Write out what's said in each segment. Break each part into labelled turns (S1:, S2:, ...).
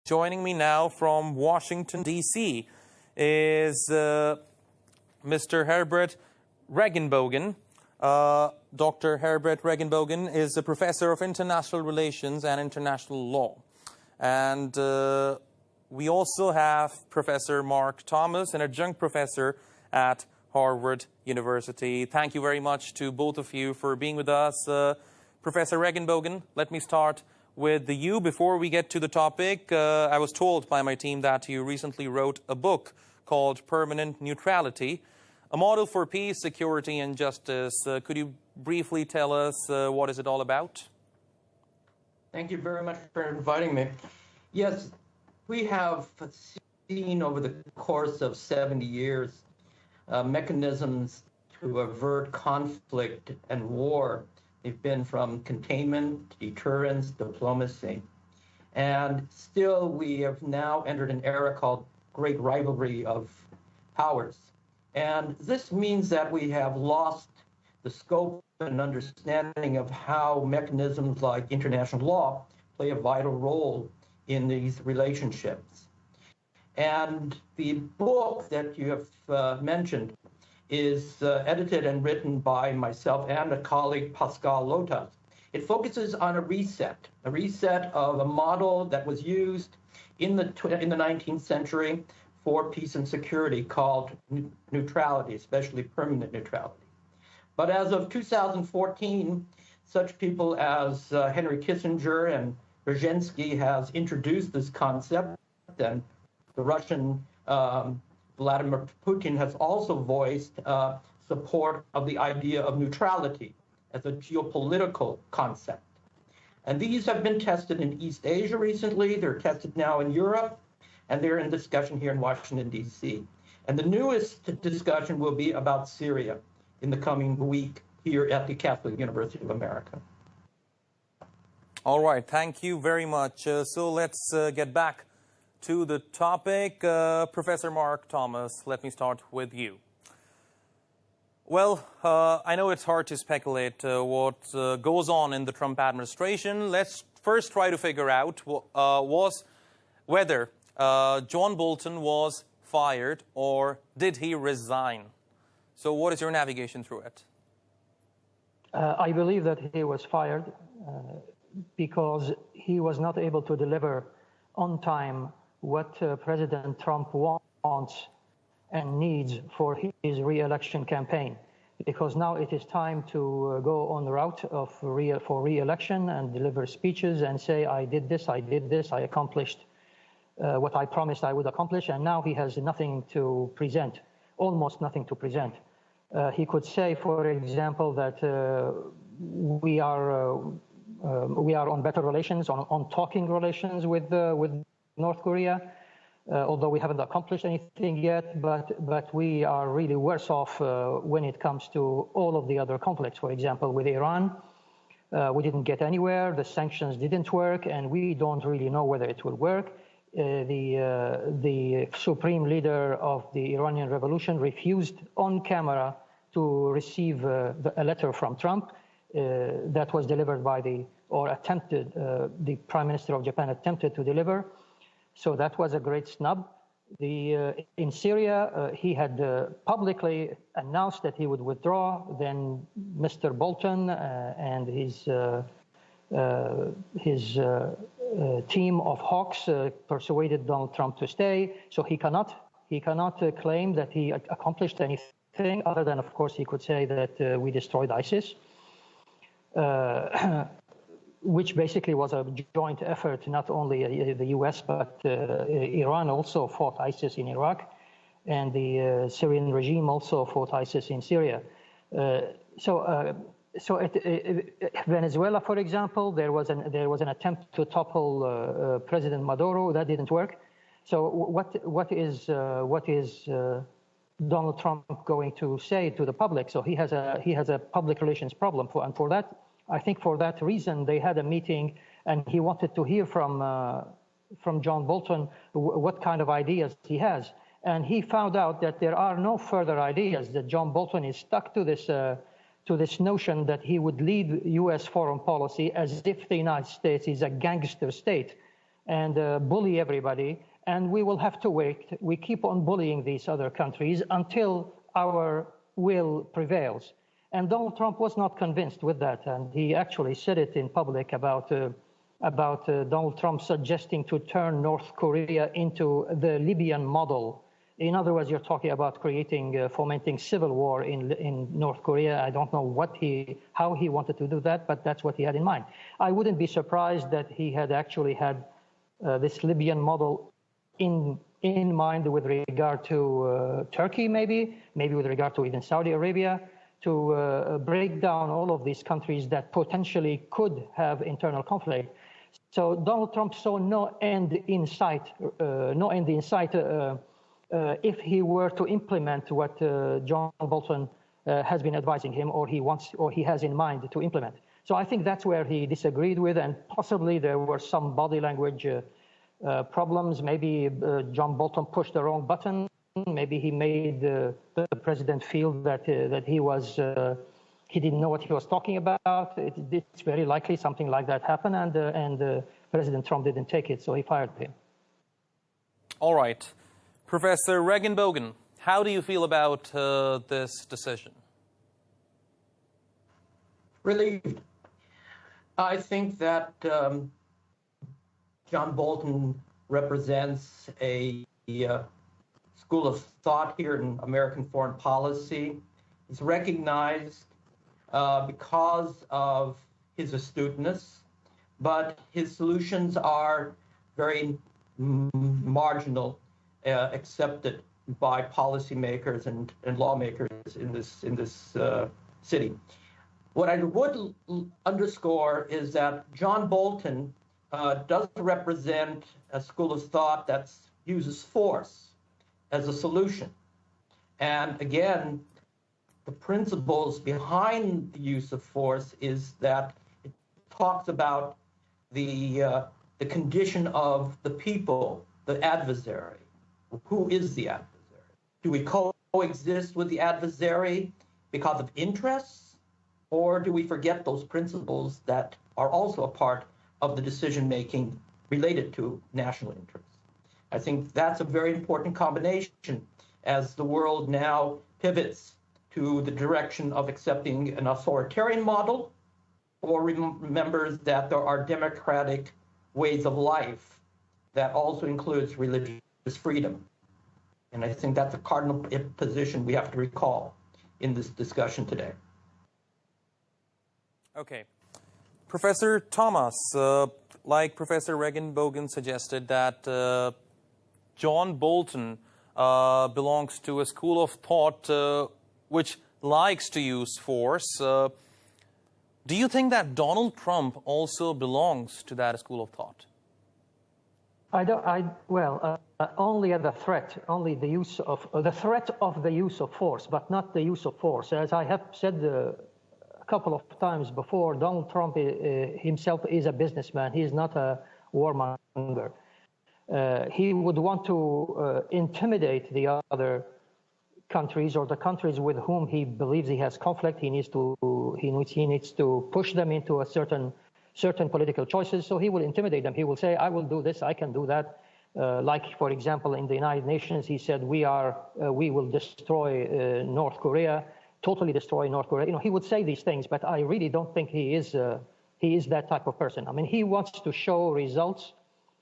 S1: Joining me now from Washington, D.C. is Mr. Herbert Reginbogin. Dr. Herbert Reginbogin is a professor of international relations and international law. And we also have Professor Mark Tomass, an adjunct professor at Harvard University. Thank you very much to both of you for being with us. Professor Reginbogin, let me start with you. Before we get to the topic, I was told by my team that you recently wrote a book called Permanent Neutrality, a model for peace, security, and justice. Could you briefly tell us what is it all about?
S2: Thank you very much for inviting me. Yes, we have seen over the course of 70 years mechanisms to avert conflict and war. They've been from containment, deterrence, diplomacy. And still, we have now entered an era called great rivalry of powers. And this means that we have lost the scope and understanding of how mechanisms like international law play a vital role in these relationships. And the book that you have mentioned is edited and written by myself and a colleague, Pascal Lotas. It focuses on a reset of a model that was used in the 19th century for peace and security called neutrality, especially permanent neutrality. But as of 2014, such people as Henry Kissinger and Brzezinski has introduced this concept, and the Russian Vladimir Putin has also voiced support of the idea of neutrality as a geopolitical concept. And these have been tested in East Asia recently. They're tested now in Europe, and they're in discussion here in Washington, D.C. And the newest discussion will be about Syria in the coming week here at the Catholic University of America.
S1: All right, thank you very much. So let's get back to the topic. Professor Mark Tomass, let me start with you. Well, I know it's hard to speculate what goes on in the Trump administration. Let's first try to figure out whether John Bolton was fired or did he resign. So what is your navigation through it?
S3: I believe that he was fired because he was not able to deliver on time what President Trump wants and needs for his re-election campaign. Because now it is time to go on the route for re-election and deliver speeches and say, I did this, I accomplished what I promised I would accomplish, and now he has nothing to present, almost nothing to present. He could say, for example, that we are on better relations, on talking relations with North Korea, although we haven't accomplished anything yet, but we are really worse off when it comes to all of the other conflicts. For example, with Iran, we didn't get anywhere, the sanctions didn't work, and we don't really know whether it will work. The supreme leader of the Iranian revolution refused on camera to receive a letter from Trump that was delivered by the Prime Minister of Japan attempted to deliver. So that was a great snub. In Syria, he had publicly announced that he would withdraw. Then Mr. Bolton and his team of hawks persuaded Donald Trump to stay. So he cannot claim that he accomplished anything other than, of course, he could say that we destroyed ISIS. Which basically was a joint effort, not only the U.S., but Iran also fought ISIS in Iraq, and the Syrian regime also fought ISIS in Syria. Venezuela, for example, there was an attempt to topple President Maduro. That didn't work. So what is Donald Trump going to say to the public? So he has a public relations problem, and for that. I think for that reason, they had a meeting, and he wanted to hear from John Bolton what kind of ideas he has. And he found out that there are no further ideas, that John Bolton is stuck to this notion that he would lead U.S. foreign policy as if the United States is a gangster state and bully everybody, and we will have to wait. We keep on bullying these other countries until our will prevails. And Donald Trump was not convinced with that, and he actually said it in public about Donald Trump suggesting to turn North Korea into the Libyan model. In other words, you're talking about fomenting civil war in North Korea. I don't know how he wanted to do that, but that's what he had in mind. I wouldn't be surprised that he had actually had this Libyan model in mind with regard to Turkey, maybe with regard to even Saudi Arabia, to break down all of these countries that potentially could have internal conflict. So Donald Trump saw no end in sight if he were to implement what John Bolton has been advising him, or he has in mind to implement. So I think that's where he disagreed with, and possibly there were some body language problems. Maybe John Bolton pushed the wrong button. Maybe he made the president feel that he didn't know what he was talking about. It's very likely something like that happened, and President Trump didn't take it, so he fired him.
S1: All right. Professor Reginbogin, how do you feel about this decision?
S2: Relieved. I think that John Bolton represents a school of thought here in American foreign policy. He's recognized because of his astuteness, but his solutions are very marginal, accepted by policymakers and lawmakers in this city. What I would underscore is that John Bolton does represent a school of thought that uses force as a solution. And again, the principles behind the use of force is that it talks about the condition of the people, the adversary. Who is the adversary? Do we coexist with the adversary because of interests, or do we forget those principles that are also a part of the decision-making related to national interests? I think that's a very important combination as the world now pivots to the direction of accepting an authoritarian model, or remembers that there are democratic ways of life that also includes religious freedom. And I think that's a cardinal position we have to recall in this discussion today.
S1: Okay. Professor Tomass, like Professor Reginbogin suggested, that John Bolton belongs to a school of thought which likes to use force. Do you think that Donald Trump also belongs to that school of thought?
S3: Only at the threat, only the use of the threat of the use of force, but not the use of force. As I have said a couple of times before, Donald Trump himself is a businessman. He is not a warmonger. He would want to intimidate the other countries, or the countries with whom he believes he has conflict. He needs to push them into a certain political choices. So he will intimidate them. He will say, "I will do this. I can do that." Like, for example, in the United Nations, he said, we will destroy North Korea, totally destroy North Korea. You know, he would say these things, but I really don't think he is that type of person. I mean, he wants to show results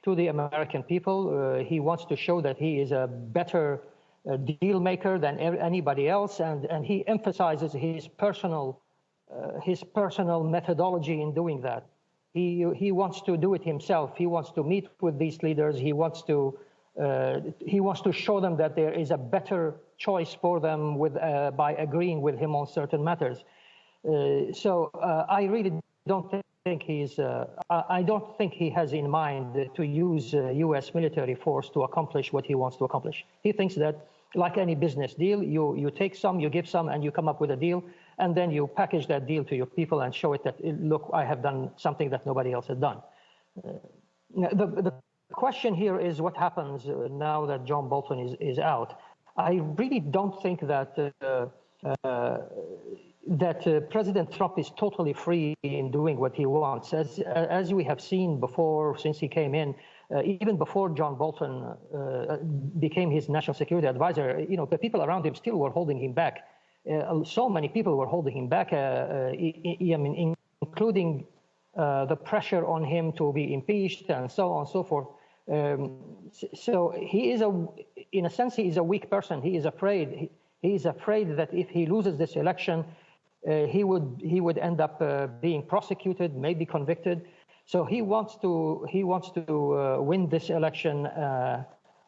S3: to the American people. He wants to show that he is a better deal maker than anybody else, and he emphasizes his personal methodology in doing that. He wants to do it himself. He wants to meet with these leaders. He wants to show them that there is a better choice for them by agreeing with him on certain matters. So I really don't think I don't think he has in mind to use U.S. military force to accomplish what he wants to accomplish. He thinks that, like any business deal, you take some, you give some, and you come up with a deal, and then you package that deal to your people and show it that, look, I have done something that nobody else has done. The question here is what happens now that John Bolton is out. I really don't think that President Trump is totally free in doing what he wants. As we have seen before, since he came in, even before John Bolton became his national security advisor, the people around him still were holding him back. So many people were holding him back, including the pressure on him to be impeached and so on and so forth. So he is in a sense, he is a weak person. He is afraid. He is afraid that if he loses this election, he would end up being prosecuted, maybe convicted. So he wants to win this election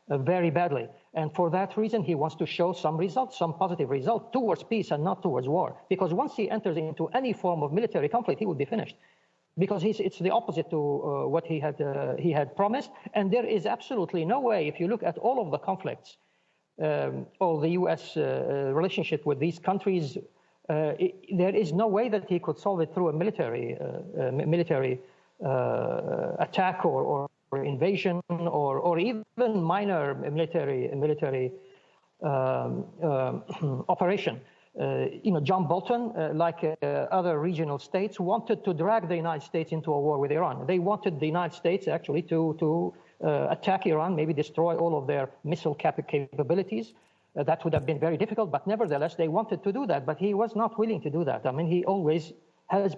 S3: very badly, and for that reason, he wants to show some results, some positive result towards peace and not towards war. Because once he enters into any form of military conflict, he will be finished. Because it's the opposite to what he had promised, and there is absolutely no way. If you look at all of the conflicts, or the U.S. Relationship with these countries, there is no way that he could solve it through a military attack or invasion or even minor military operation. John Bolton, like other regional states, wanted to drag the United States into a war with Iran. They wanted the United States actually to attack Iran, maybe destroy all of their missile capabilities. That would have been very difficult, but nevertheless, they wanted to do that. But he was not willing to do that. I mean, he always has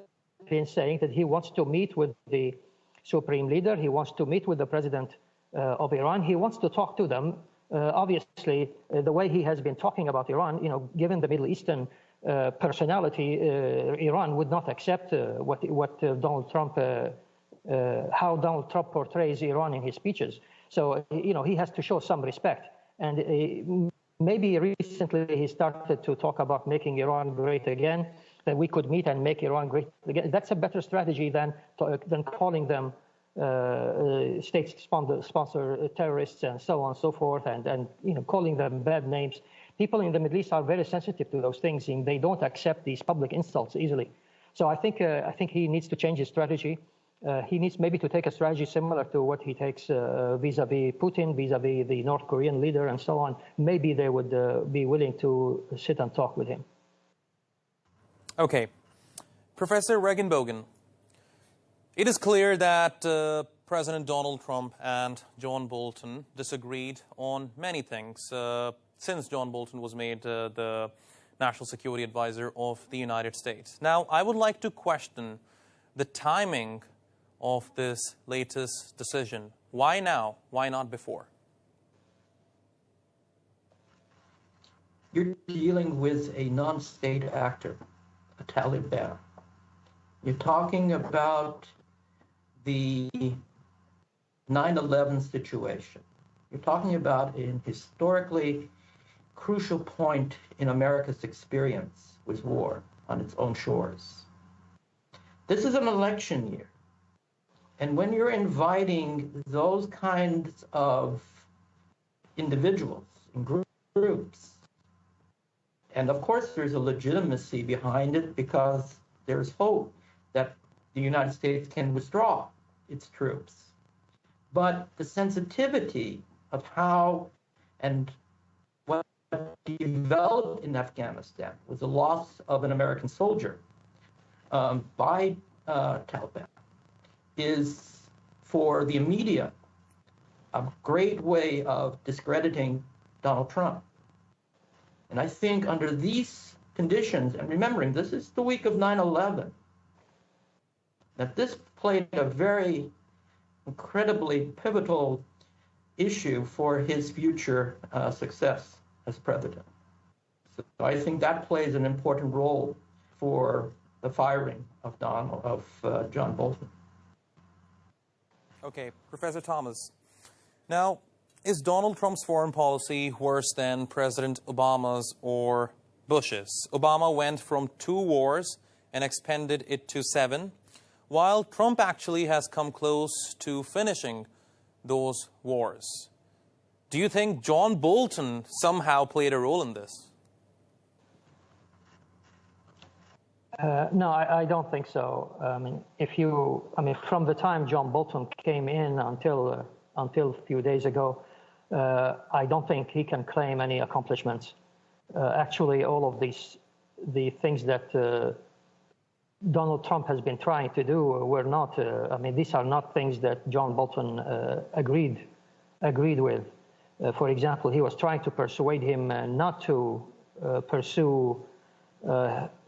S3: been saying that he wants to meet with the supreme leader. He wants to meet with the president of Iran. He wants to talk to them. Obviously, the way he has been talking about Iran, given the Middle Eastern personality, Iran would not accept what Donald Trump, how Donald Trump portrays Iran in his speeches. So, he has to show some respect. And maybe recently he started to talk about making Iran great again, that we could meet and make Iran great again. That's a better strategy than calling them state-sponsor terrorists and so on and so forth, and calling them bad names. People in the Middle East are very sensitive to those things, and they don't accept these public insults easily. So I think he needs to change his strategy. He needs maybe to take a strategy similar to what he takes vis-a-vis Putin, vis-a-vis the North Korean leader, and so on. Maybe they would be willing to sit and talk with him.
S1: Okay. Professor Reginbogin, it is clear that President Donald Trump and John Bolton disagreed on many things since John Bolton was made the National Security Advisor of the United States. Now, I would like to question the timing of this latest decision. Why now? Why not before?
S2: You're dealing with a non-state actor, a Taliban. You're talking about the 9/11 situation. You're talking about an historically crucial point in America's experience with war on its own shores. This is an election year. And when you're inviting those kinds of individuals and groups, and of course there's a legitimacy behind it because there's hope that the United States can withdraw its troops. But the sensitivity of how and what developed in Afghanistan was the loss of an American soldier by Taliban is for the media a great way of discrediting Donald Trump. And I think under these conditions, and remembering this is the week of 9/11, that this played a very incredibly pivotal issue for his future success as president. So I think that plays an important role for the firing of John Bolton.
S1: Okay, Professor Tomass. Now, is Donald Trump's foreign policy worse than President Obama's or Bush's? Obama went from 2 wars and expanded it to 7, while Trump actually has come close to finishing those wars. Do you think John Bolton somehow played a role in this?
S3: No, I don't think so. From the time John Bolton came in until a few days ago, I don't think he can claim any accomplishments. Actually, all of the things that Donald Trump has been trying to do were not, I mean, these are not things that John Bolton agreed with. For example, he was trying to persuade him not to pursue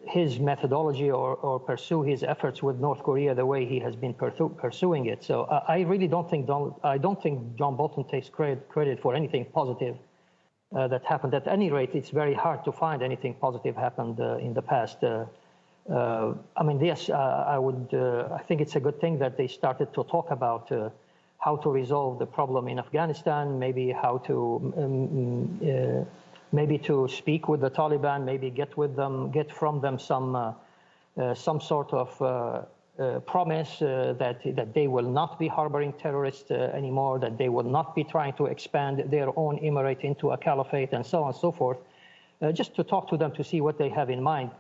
S3: his methodology or pursue his efforts with North Korea the way he has been pursuing it. So I really don't think John Bolton takes credit for anything positive that happened. At any rate, it's very hard to find anything positive happened in the past. I mean, yes, I think it's a good thing that they started to talk about how to resolve the problem in Afghanistan, maybe how to maybe to speak with the Taliban, maybe get from them some sort of promise that they will not be harboring terrorists anymore, that they will not be trying to expand their own emirate into a caliphate, and so on and so forth. Just to talk to them to see what they have in mind.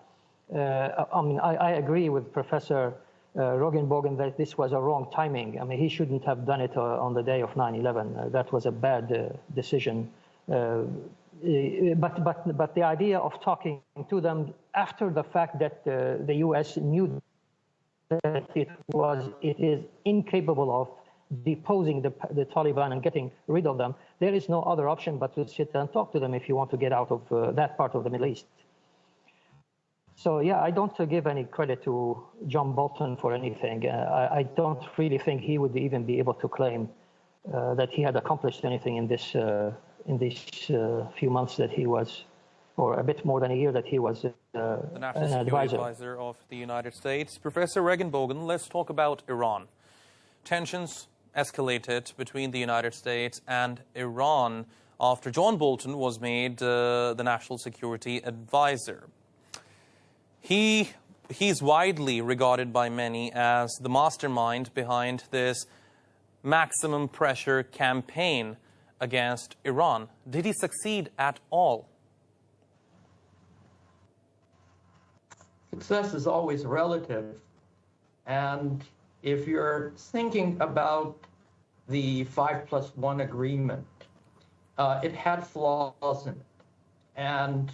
S3: I mean, I agree with Professor Reginbogin that this was a wrong timing. I mean, he shouldn't have done it on the day of 9/11. That was a bad decision. But the idea of talking to them after the fact that the U.S. knew that it is incapable of deposing the Taliban and getting rid of them, there is no other option but to sit and talk to them if you want to get out of that part of the Middle East. So, yeah, I don't give any credit to John Bolton for anything. I don't really think he would even be able to claim that he had accomplished anything in these few months that he was, or a bit more than a year that he was
S1: the National Security Advisor of the United States. Professor Reginbogin, let's talk about Iran. Tensions escalated between the United States and Iran after John Bolton was made the National Security Advisor. He's widely regarded by many as the mastermind behind this maximum pressure campaign against Iran. Did he succeed at all?
S2: Success is always relative. And if you're thinking about the 5+1 agreement, it had flaws in it. And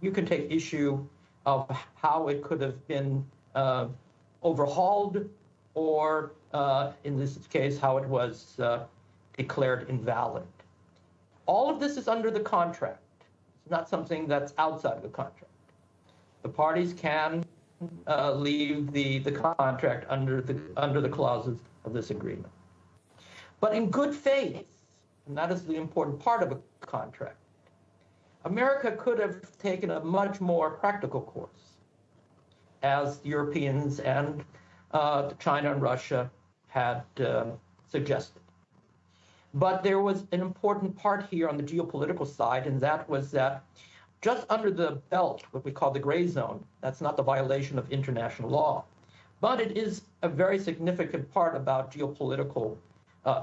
S2: you can take issue of how it could have been overhauled, or in this case, how it was declared invalid. All of this is under the contract. It's not something that's outside of the contract. The parties can leave the contract under the clauses of this agreement. But in good faith, and that is the important part of a contract, America could have taken a much more practical course, as Europeans and China and Russia had suggested. But there was an important part here on the geopolitical side, and that was that just under the belt, what we call the gray zone, that's not the violation of international law, but it is a very significant part about geopolitical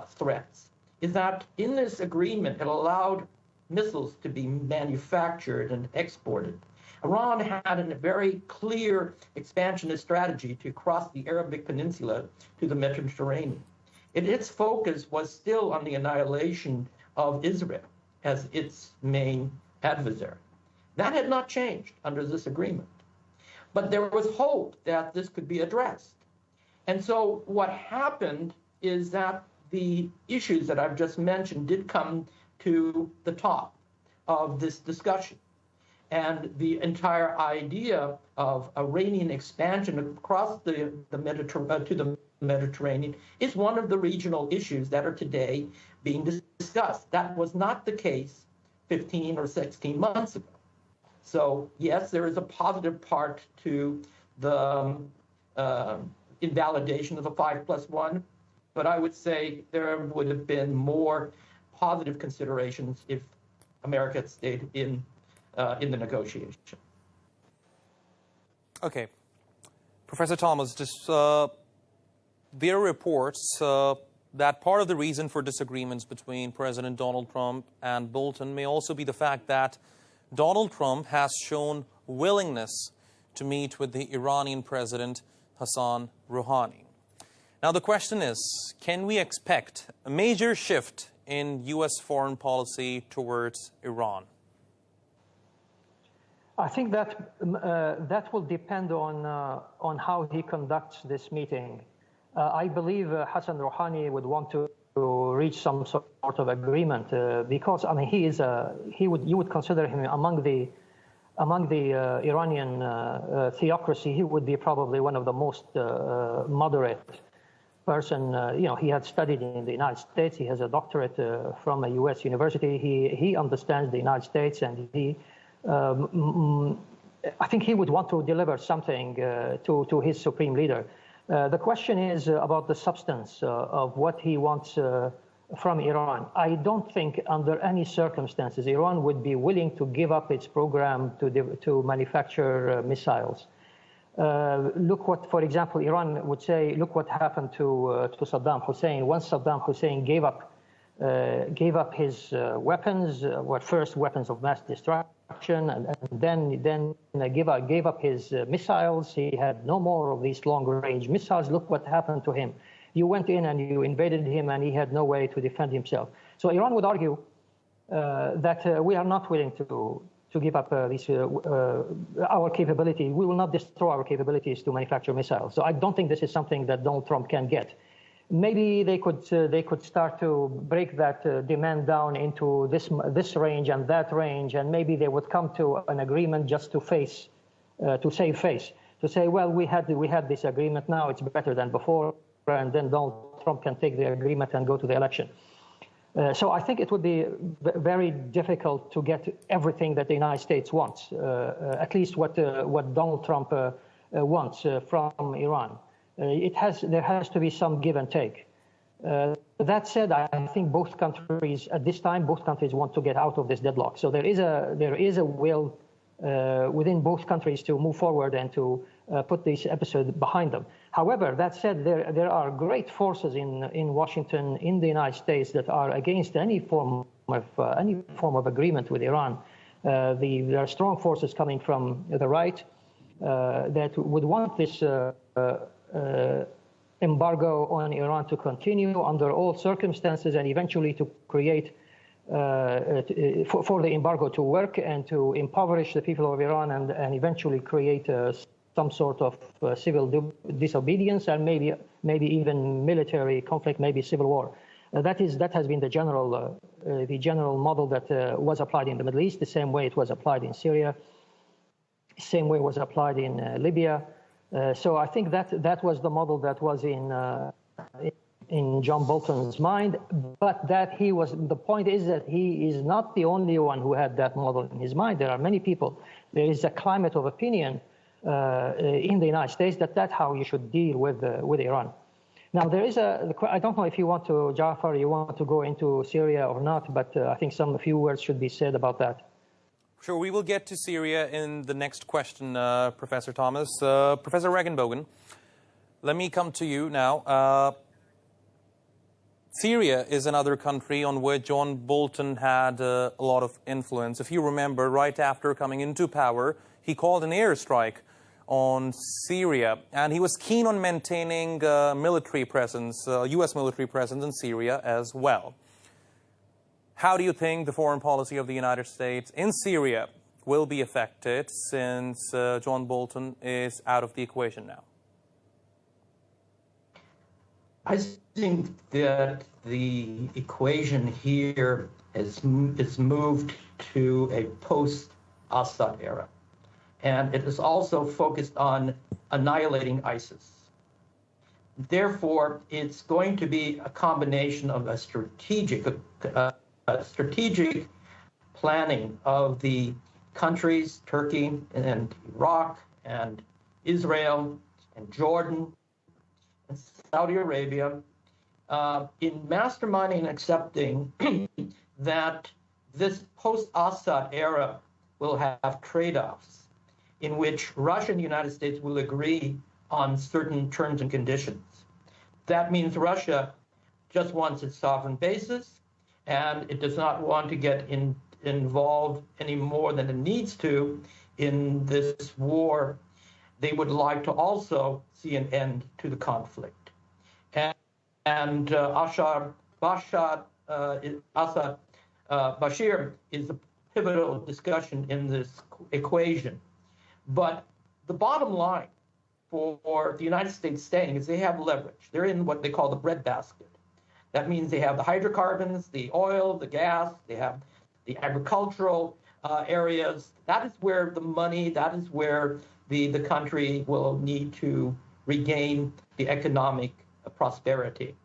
S2: threats, is that in this agreement, it allowed missiles to be manufactured and exported. Iran had a very clear expansionist strategy to cross the Arabic Peninsula to the Mediterranean. Its focus was still on the annihilation of Israel as its main adversary. That had not changed under this agreement. But there was hope that this could be addressed. And so what happened is that the issues that I've just mentioned did come to the top of this discussion. And the entire idea of Iranian expansion across the Mediterranean is one of the regional issues that are today being discussed. That was not the case 15 or 16 months ago. So yes, there is a positive part to the invalidation of the 5+1, but I would say there would have been more positive considerations if America had stayed in the negotiation.
S1: Okay. Professor Tomass, there are reports that part of the reason for disagreements between President Donald Trump and Bolton may also be the fact that Donald Trump has shown willingness to meet with the Iranian President Hassan Rouhani. Now the question is, can we expect a major shift in U.S. foreign policy towards Iran?
S3: I think that that will depend on how he conducts this meeting. I believe Hassan Rouhani would want to reach some sort of agreement because I mean you would consider him among the Iranian theocracy. He would be probably one of the most moderate person. He had studied in the United States. He has a doctorate from a U.S. university. He understands the United States, and I think he would want to deliver something to his supreme leader. The question is about the substance of what he wants from Iran. I don't think under any circumstances Iran would be willing to give up its program to manufacture missiles. Look what, for example, Iran would say, look what happened to Saddam Hussein. Once Saddam Hussein gave up his weapons, first weapons of mass destruction, and then gave up his missiles. He had no more of these long-range missiles. Look what happened to him. You went in and you invaded him, and he had no way to defend himself. So Iran would argue that we are not willing to give up our capability. We will not destroy our capabilities to manufacture missiles. So I don't think this is something that Donald Trump can get. Maybe they could start to break that demand down into this range and that range, and maybe they would come to an agreement just to save face, to say, well, we had this agreement, now it's better than before, and then Donald Trump can take the agreement and go to the election. So I think it would be very difficult to get everything that the United States wants, at least what Donald Trump wants from Iran. There has to be some give and take. That said, I think both countries at this time want to get out of this deadlock. So there is a will within both countries to move forward and to put this episode behind them. However, that said, there are great forces in Washington, in the United States, that are against any form of agreement with Iran. There are strong forces coming from the right that would want this embargo on Iran to continue under all circumstances, and eventually to create for the embargo to work and to impoverish the people of Iran, and eventually create some sort of civil disobedience, and maybe even military conflict, maybe civil war. That has been the general model that was applied in the Middle East, the same way it was applied in Syria, same way it was applied in Libya. So I think that was the model that was in John Bolton's mind, but the point is that he is not the only one who had that model in his mind. There are many people. There is a climate of opinion in the United States that's how you should deal with Iran. Now, I don't know if you want to, Jafar, you want to go into Syria or not, but I think a few words should be said about that.
S1: Sure, we will get to Syria in the next question, Professor Tomass. Professor Reginbogin, let me come to you now. Syria is another country on which John Bolton had a lot of influence. If you remember, right after coming into power, he called an airstrike on Syria, and he was keen on maintaining military presence, U.S. military presence in Syria as well. How do you think the foreign policy of the United States in Syria will be affected since John Bolton is out of the equation now?
S2: I think that the equation here is moved to a post-Assad era. And it is also focused on annihilating ISIS. Therefore, it's going to be a combination of a strategic planning of the countries, Turkey and Iraq and Israel and Jordan and Saudi Arabia, in masterminding and accepting that this post-Assad era will have trade-offs in which Russia and the United States will agree on certain terms and conditions. That means Russia just wants its sovereign basis, and it does not want to get involved any more than it needs to in this war. They would like to also see an end to the conflict. Bashir is pivotal discussion in this equation. But the bottom line for the United States staying is they have leverage. They're in what they call the breadbasket. That means they have the hydrocarbons, the oil, the gas, they have the agricultural areas. That is where the money, that is where the country will need to regain the economic prosperity.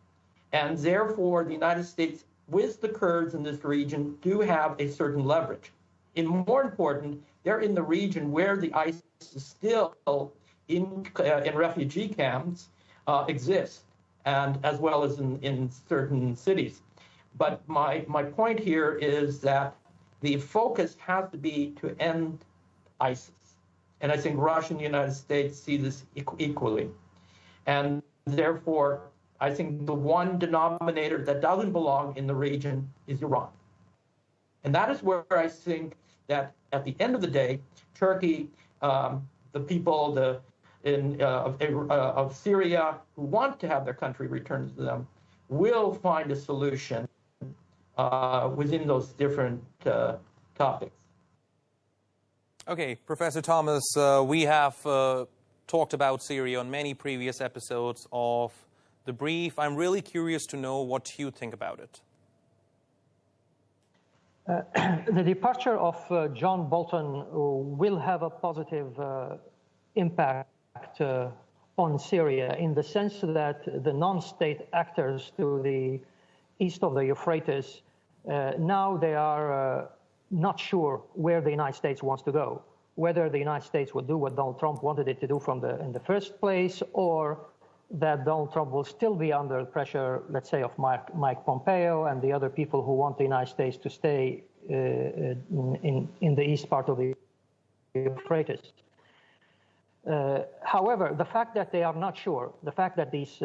S2: And therefore, the United States, with the Kurds in this region, do have a certain leverage. And more important, they're in the region where the ISIS is still in refugee camps exists, and as well as in certain cities. But my point here is that the focus has to be to end ISIS. And I think Russia and the United States see this equally. And therefore, I think the one denominator that doesn't belong in the region is Iran. And that is where I think that at the end of the day, Turkey, the people of Syria who want to have their country returned to them will find a solution within those different topics.
S1: Okay, Professor Tomass, we have talked about Syria on many previous episodes of The Brief. I'm really curious to know what you think about it.
S3: The departure of John Bolton will have a positive impact on Syria in the sense that the non-state actors to the east of the Euphrates, now they are not sure where the United States wants to go, whether the United States will do what Donald Trump wanted it to do in the first place, or that Donald Trump will still be under pressure, let's say, of Mike Pompeo and the other people who want the United States to stay in the east part of the Euphrates. However, the fact that they are not sure, the fact that these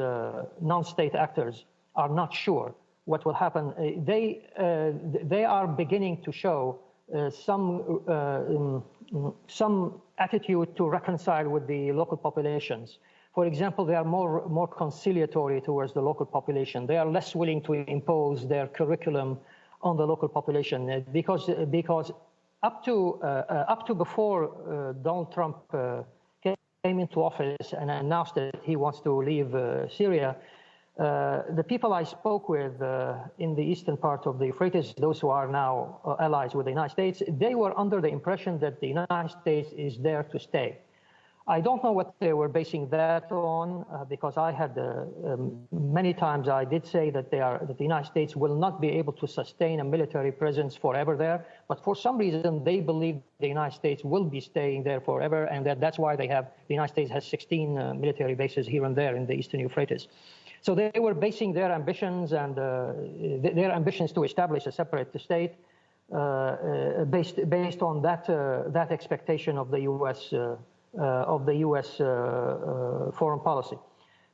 S3: non-state actors are not sure what will happen, they are beginning to show some attitude to reconcile with the local populations. For example, they are more conciliatory towards the local population. They are less willing to impose their curriculum on the local population because up to before Donald Trump came into office and announced that he wants to leave Syria, the people I spoke with in the eastern part of the Euphrates, those who are now allies with the United States, they were under the impression that the United States is there to stay. I don't know what they were basing that on, because I had many times I did say that that the United States will not be able to sustain a military presence forever there. But for some reason, they believe the United States will be staying there forever, and that's why the United States has 16 military bases here and there in the eastern Euphrates. So they were basing their ambitions and their ambitions to establish a separate state based on that expectation of the U.S. Foreign policy.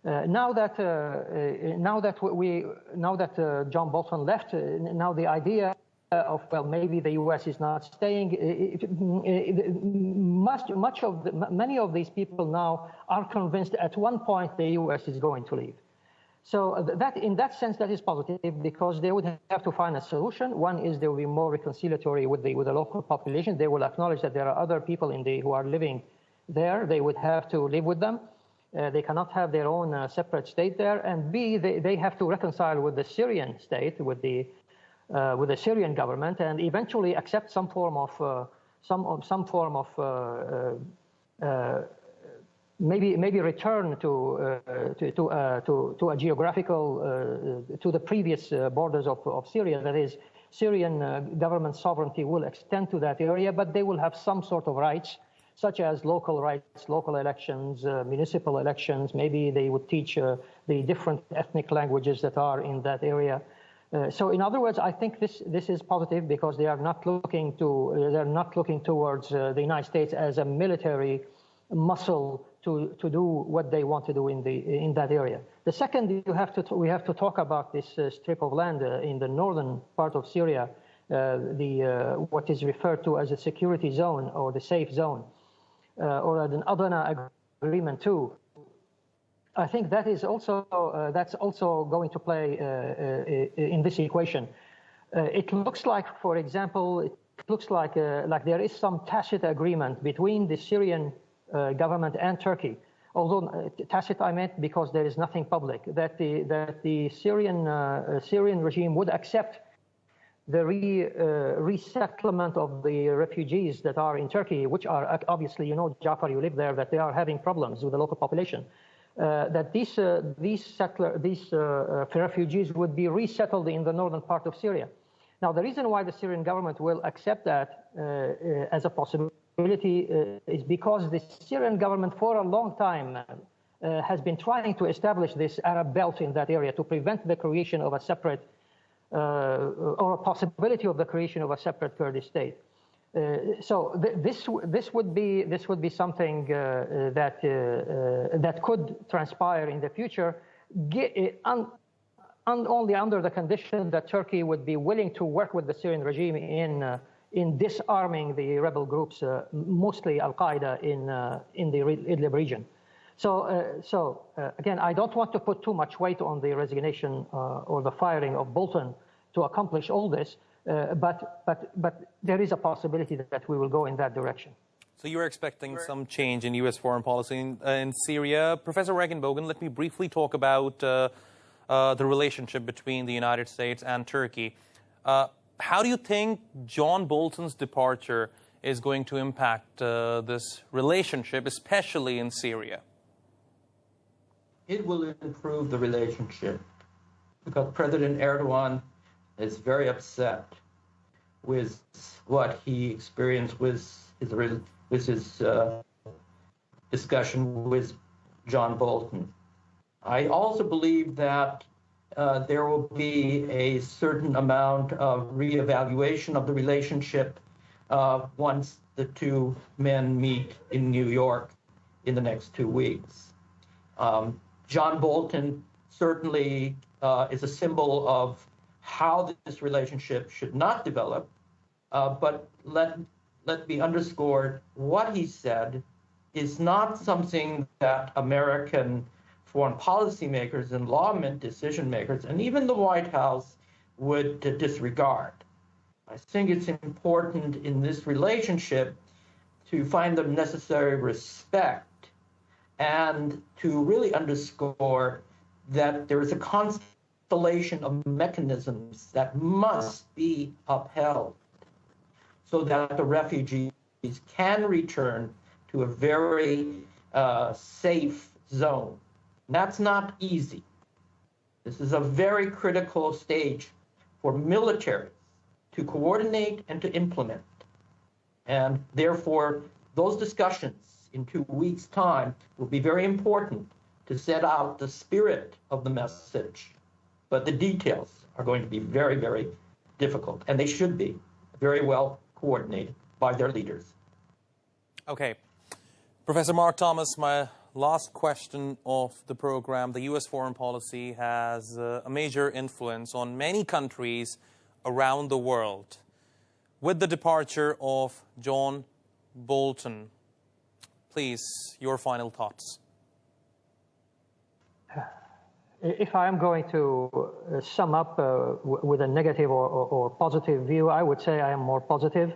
S3: Now that John Bolton left, now the idea of, well, maybe the U.S. is not staying. Many of these people now are convinced at one point the U.S. is going to leave. So that, in that sense, that is positive because they would have to find a solution. One is they will be more reconciliatory with the local population. They will acknowledge that there are other people who are living there. They would have to live with them. They cannot have their own separate state there. And B, they have to reconcile with the Syrian state, with the Syrian government, and eventually accept some form of maybe return to a geographical to the previous borders of Syria. That is, Syrian government sovereignty will extend to that area, but they will have some sort of rights, such as local rights, local elections, municipal elections. Maybe they would teach the different ethnic languages that are in that area. So, in other words, I think this is positive because they are not looking towards the United States as a military muscle to do what they want to do in that area. The second, we have to talk about this strip of land in the northern part of Syria, what is referred to as a security zone or the safe zone, or an Adana agreement too. I think that is also that's also going to play in this equation. It looks like, for example, looks like there is some tacit agreement between the Syrian government and Turkey. Although tacit, I meant because there is nothing public, that the Syrian regime would accept the resettlement of the refugees that are in Turkey, which are obviously, you know, Jafar, you live there, that they are having problems with the local population. That these refugees would be resettled in the northern part of Syria. Now, the reason why the Syrian government will accept that as a possibility is because the Syrian government for a long time has been trying to establish this Arab belt in that area to prevent the creation of a separate or a possibility of the creation of a separate Kurdish state. So this would be something that could transpire in the future, only under the condition that Turkey would be willing to work with the Syrian regime in disarming the rebel groups, mostly Al-Qaeda in the Idlib region. So again, I don't want to put too much weight on the resignation or the firing of Bolton to accomplish all this, but there is a possibility that we will go in that direction.
S1: So you're expecting some change in U.S. foreign policy in Syria. Professor Reginbogin, let me briefly talk about the relationship between the United States and Turkey. How do you think John Bolton's departure is going to impact this relationship, especially in Syria?
S2: It will improve the relationship because President Erdogan is very upset with what he experienced with his discussion with John Bolton. I also believe that there will be a certain amount of reevaluation of the relationship once the two men meet in New York in the next 2 weeks. John Bolton certainly is a symbol of how this relationship should not develop, but let me underscore what he said is not something that American foreign policymakers and lawmen, decision makers, and even the White House would disregard. I think it's important in this relationship to find the necessary respect and to really underscore that there is a constellation of mechanisms that must be upheld so that the refugees can return to a very safe zone. That's not easy. This is a very critical stage for militaries to coordinate and to implement. And therefore, those discussions in 2 weeks' time will be very important to set out the spirit of the message. But the details are going to be very, very difficult, and they should be very well coordinated by their leaders.
S1: Okay. Professor Mark Tomass, my last question of the program. The U.S. foreign policy has a major influence on many countries around the world. With the departure of John Bolton, please, your final thoughts.
S3: If I am going to sum up with a negative or positive view, I would say I am more positive,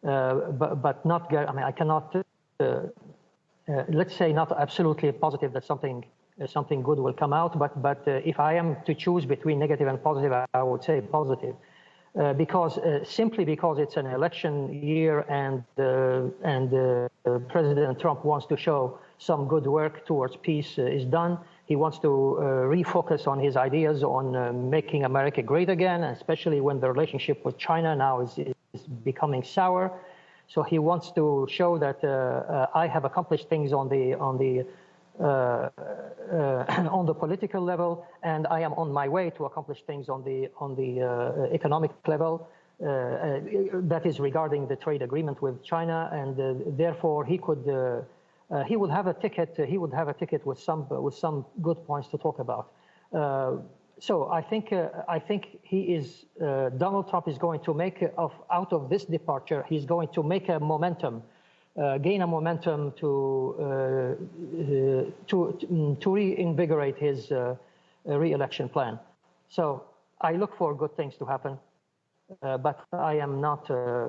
S3: but not, I mean, I cannot, let's say not absolutely positive that something good will come out, but if I am to choose between negative and positive, I would say positive. Simply because it's an election year and President Trump wants to show some good work towards peace is done. He wants to refocus on his ideas on making America great again, especially when the relationship with China now is becoming sour. So he wants to show that I have accomplished things on the political level, and I am on my way to accomplish things on the economic level. That is regarding the trade agreement with China, and therefore he would have a ticket. He would have a ticket with some good points to talk about. So I think Donald Trump is going to make out of this departure. He's going to make a momentum. Gain a momentum to reinvigorate his re-election plan. So I look for good things to happen. but I am not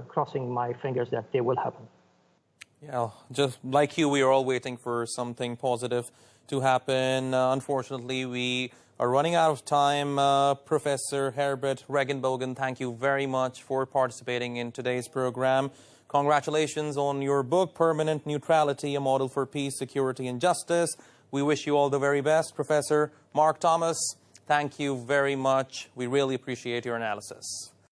S3: crossing my fingers that they will happen.
S1: Yeah, just like you, we are all waiting for something positive to happen. Unfortunately, we are running out of time. Professor Herbert Reginbogin, thank you very much for participating in today's program. Congratulations on your book, Permanent Neutrality, A Model for Peace, Security and Justice. We wish you all the very best. Professor Mark Tomass, thank you very much. We really appreciate your analysis.